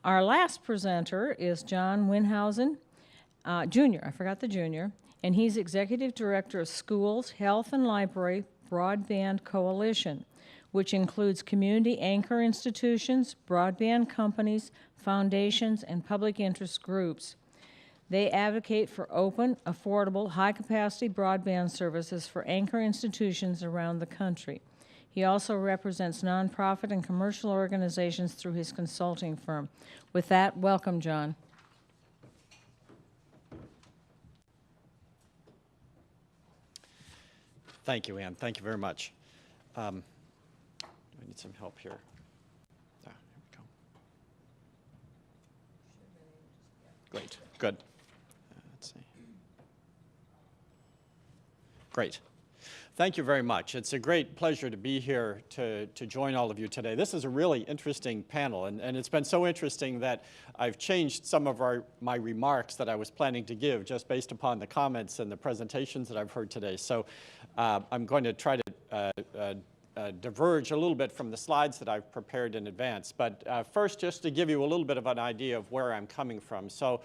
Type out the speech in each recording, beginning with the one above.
Our last presenter is John Windhausen, Jr., I forgot the junior, and he's Executive Director of Schools, Health and Library Broadband Coalition, which includes community anchor institutions, broadband companies, foundations, and public interest groups. They advocate for open, affordable, high-capacity broadband services for anchor institutions around the country. He also represents nonprofit and commercial organizations through his consulting firm. With that, welcome, John. Thank you, Ann. Thank you very much. I need some help here. Here we go. Great. Good. Let's see. Great. Thank you very much. It's a great pleasure to be here to join all of you today. This is a really interesting panel, and it's been so interesting that I've changed some of my remarks that I was planning to give just based upon the comments and the presentations that I've heard today. So I'm going to try to diverge a little bit from the slides that I've prepared in advance. But first, just to give you a little bit of an idea of where I'm coming from. So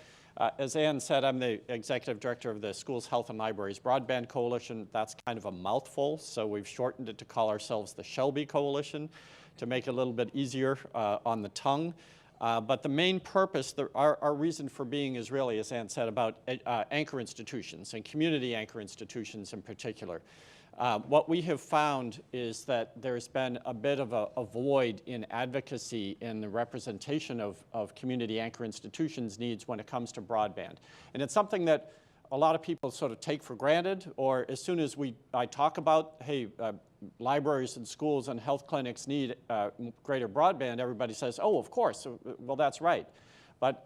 as Ann said, I'm the Executive Director of the Schools, Health and Libraries Broadband Coalition. That's kind of a mouthful, so we've shortened it to call ourselves the Shelby Coalition to make it a little bit easier on the tongue. But the main purpose, our reason for being is really, as Ann said, about anchor institutions and community anchor institutions in particular. What we have found is that there's been a bit of a void in advocacy in the representation of community anchor institutions' needs when it comes to broadband. And it's something that a lot of people sort of take for granted, or as soon as I talk about, hey, libraries and schools and health clinics need greater broadband, everybody says, oh, of course, well, that's right. But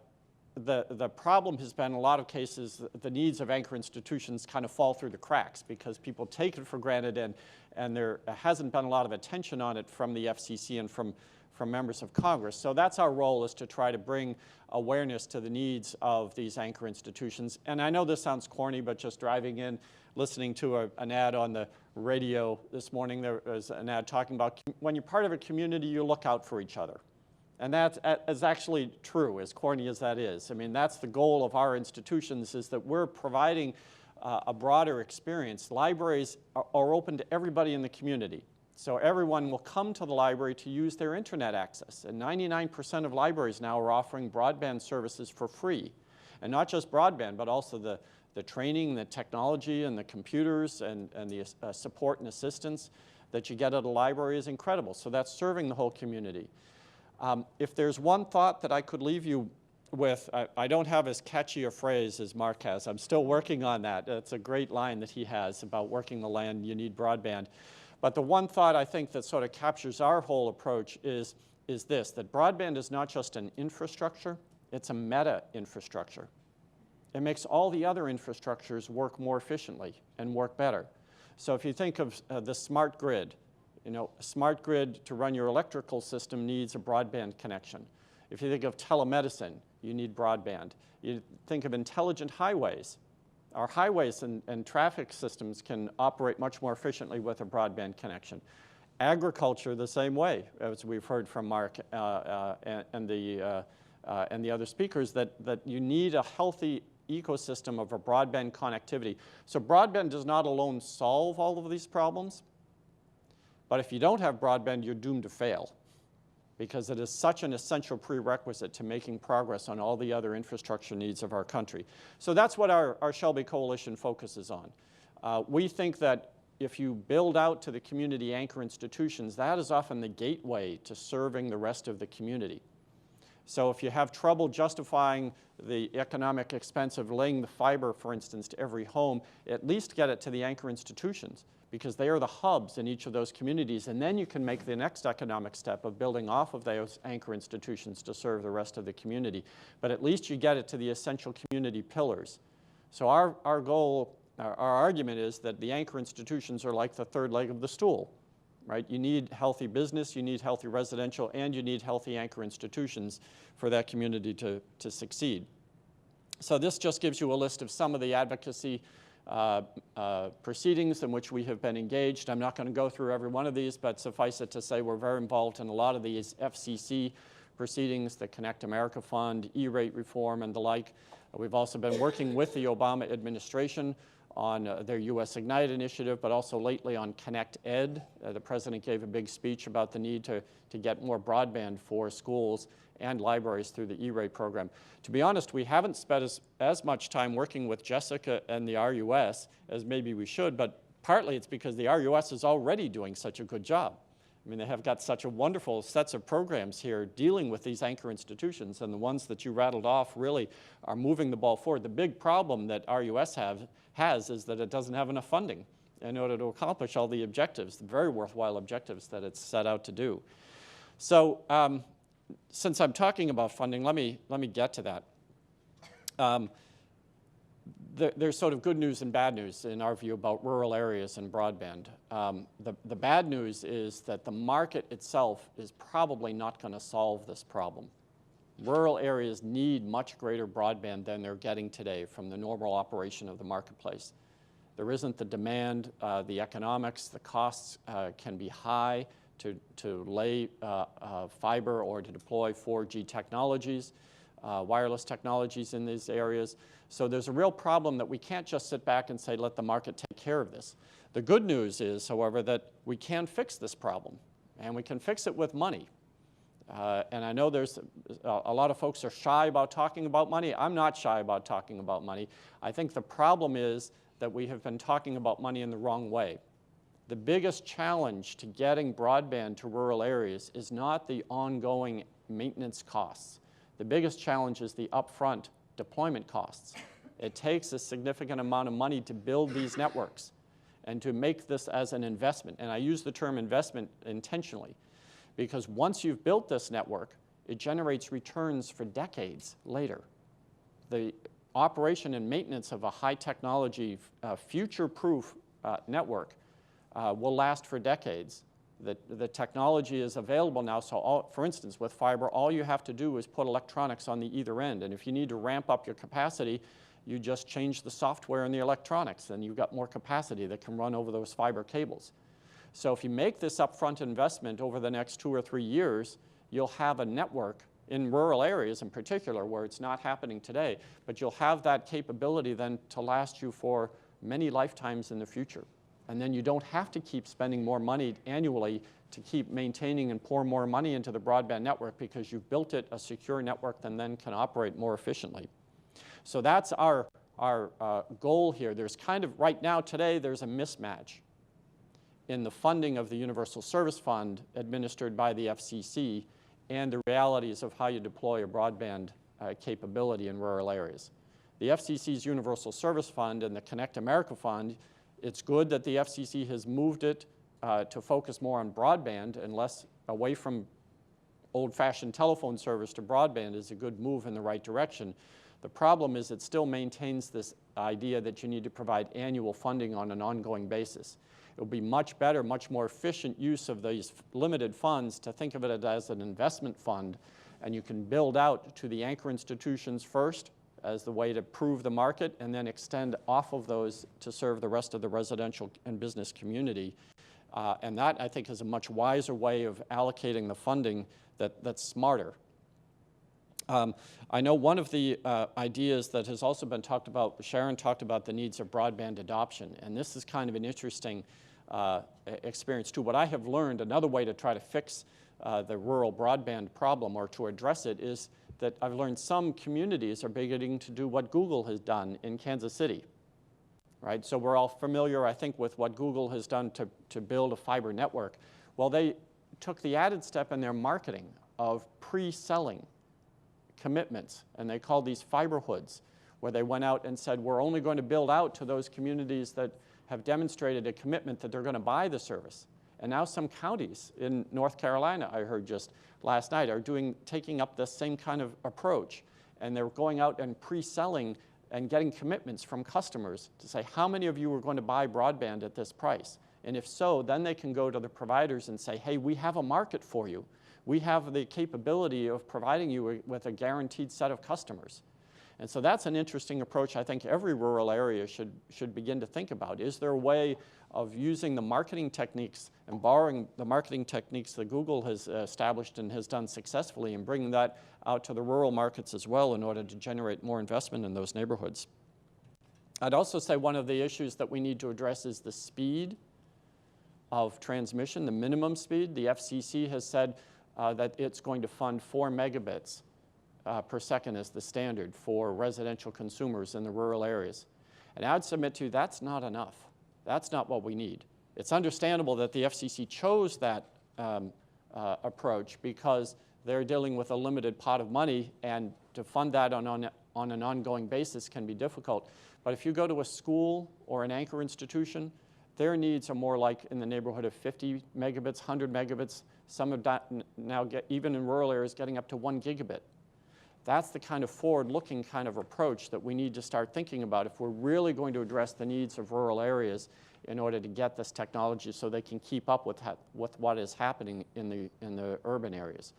the problem has been, in a lot of cases, the needs of anchor institutions kind of fall through the cracks because people take it for granted, and there hasn't been a lot of attention on it from the FCC and from members of Congress. So that's our role, is to try to bring awareness to the needs of these anchor institutions. And I know this sounds corny, but just driving in, listening to an ad on the radio this morning, there was an ad talking about when you're part of a community, you look out for each other. And that is actually true, as corny as that is. I mean, that's the goal of our institutions, is that we're providing a broader experience. Libraries are open to everybody in the community. So everyone will come to the library to use their internet access. And 99% of libraries now are offering broadband services for free. And not just broadband, but also the training, the technology, and the computers, and the support and assistance that you get at a library is incredible. So that's serving the whole community. If there's one thought that I could leave you with, I don't have as catchy a phrase as Mark has. I'm still working on that. It's a great line that he has about working the land, you need broadband. But the one thought I think that sort of captures our whole approach is this, that broadband is not just an infrastructure, it's a meta-infrastructure. It makes all the other infrastructures work more efficiently and work better. So if you think of the smart grid, you know, a smart grid to run your electrical system needs a broadband connection. If you think of telemedicine, you need broadband. You think of intelligent highways. Our highways and traffic systems can operate much more efficiently with a broadband connection. Agriculture, the same way, as we've heard from Mark and the other speakers, that you need a healthy ecosystem of a broadband connectivity. So broadband does not alone solve all of these problems, but if you don't have broadband, you're doomed to fail, because it is such an essential prerequisite to making progress on all the other infrastructure needs of our country. So that's what our Shelby Coalition focuses on. We think that if you build out to the community anchor institutions, that is often the gateway to serving the rest of the community. So if you have trouble justifying the economic expense of laying the fiber, for instance, to every home, at least get it to the anchor institutions, because they are the hubs in each of those communities, and then you can make the next economic step of building off of those anchor institutions to serve the rest of the community. But at least you get it to the essential community pillars. So our goal, our argument is that the anchor institutions are like the third leg of the stool, right? You need healthy business, you need healthy residential, and you need healthy anchor institutions for that community to succeed. So this just gives you a list of some of the advocacy proceedings in which we have been engaged. I'm not going to go through every one of these, but suffice it to say we're very involved in a lot of these FCC proceedings, the Connect America Fund, E-rate reform, and the like. We've also been working with the Obama administration on their U.S. Ignite initiative, but also lately on Connect Ed. The president gave a big speech about the need to get more broadband for schools and libraries through the E-rate program. To be honest, we haven't spent as much time working with Jessica and the RUS as maybe we should, but partly it's because the RUS is already doing such a good job. I mean, they have got such a wonderful sets of programs here dealing with these anchor institutions, and the ones that you rattled off really are moving the ball forward. The big problem that RUS has is that it doesn't have enough funding in order to accomplish all the objectives, the very worthwhile objectives that it's set out to do. So since I'm talking about funding, let me get to that. There's sort of good news and bad news in our view about rural areas and broadband. The bad news is that the market itself is probably not going to solve this problem. Rural areas need much greater broadband than they're getting today from the normal operation of the marketplace. There isn't the demand, the economics, the costs can be high to lay fiber or to deploy 4G technologies, wireless technologies in these areas. So there's a real problem that we can't just sit back and say, let the market take care of this. The good news is, however, that we can fix this problem, and we can fix it with money. And I know there's a lot of folks are shy about talking about money. I'm not shy about talking about money. I think the problem is that we have been talking about money in the wrong way. The biggest challenge to getting broadband to rural areas is not the ongoing maintenance costs. The biggest challenge is the upfront deployment costs. It takes a significant amount of money to build these networks and to make this as an investment. And I use the term investment intentionally because once you've built this network, it generates returns for decades later. The operation and maintenance of a high technology, future-proof network will last for decades. The technology is available now, so for instance, with fiber, all you have to do is put electronics on the either end, and if you need to ramp up your capacity, you just change the software and the electronics, and you've got more capacity that can run over those fiber cables. So if you make this upfront investment over the next 2 or 3 years, you'll have a network in rural areas in particular where it's not happening today, but you'll have that capability then to last you for many lifetimes in the future. And then you don't have to keep spending more money annually to keep maintaining and pour more money into the broadband network because you've built it a secure network that then can operate more efficiently. So that's our goal here. There's kind of, right now today, there's a mismatch in the funding of the Universal Service Fund administered by the FCC and the realities of how you deploy a broadband capability in rural areas. The FCC's Universal Service Fund and the Connect America Fund, it's good that the FCC has moved it to focus more on broadband and less away from old-fashioned telephone service to broadband is a good move in the right direction. The problem is it still maintains this idea that you need to provide annual funding on an ongoing basis. It will be much better, much more efficient use of these limited funds to think of it as an investment fund, and you can build out to the anchor institutions first as the way to prove the market and then extend off of those to serve the rest of the residential and business community. And that, I think, is a much wiser way of allocating the funding that's smarter. I know one of the ideas that has also been talked about, Sharon talked about the needs of broadband adoption, and this is kind of an interesting experience too. What I have learned, another way to try to fix the rural broadband problem or to address it is that I've learned some communities are beginning to do what Google has done in Kansas City, right? So we're all familiar, I think, with what Google has done to build a fiber network. Well, they took the added step in their marketing of pre-selling commitments, and they called these fiber hoods, where they went out and said, we're only going to build out to those communities that have demonstrated a commitment that they're going to buy the service. And now some counties in North Carolina, I heard just last night, are taking up this same kind of approach, and they're going out and pre-selling and getting commitments from customers to say, how many of you are going to buy broadband at this price? And if so, then they can go to the providers and say, hey, we have a market for you. We have the capability of providing you with a guaranteed set of customers. And so that's an interesting approach I think every rural area should begin to think about. Is there a way of using the marketing techniques and borrowing the marketing techniques that Google has established and has done successfully and bringing that out to the rural markets as well in order to generate more investment in those neighborhoods? I'd also say one of the issues that we need to address is the speed of transmission, the minimum speed. The FCC has said that it's going to fund 4 megabits per second as the standard for residential consumers in the rural areas. And I'd submit to you that's not enough. That's not what we need. It's understandable that the FCC chose that approach because they're dealing with a limited pot of money, and to fund that on an ongoing basis can be difficult. But if you go to a school or an anchor institution, their needs are more like in the neighborhood of 50 megabits, 100 megabits. Some of that now even in rural areas, getting up to 1 gigabit. That's the kind of forward-looking kind of approach that we need to start thinking about if we're really going to address the needs of rural areas in order to get this technology so they can keep up with what is happening in the urban areas.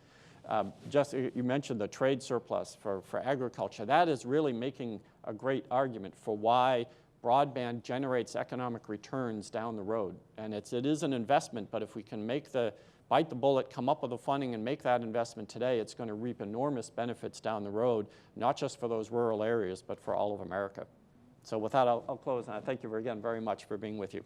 You mentioned the trade surplus for agriculture. That is really making a great argument for why broadband generates economic returns down the road. And it is an investment, but if we can bite the bullet, come up with the funding, and make that investment today, it's going to reap enormous benefits down the road, not just for those rural areas, but for all of America. So with that, I'll close, and I thank you again very much for being with you.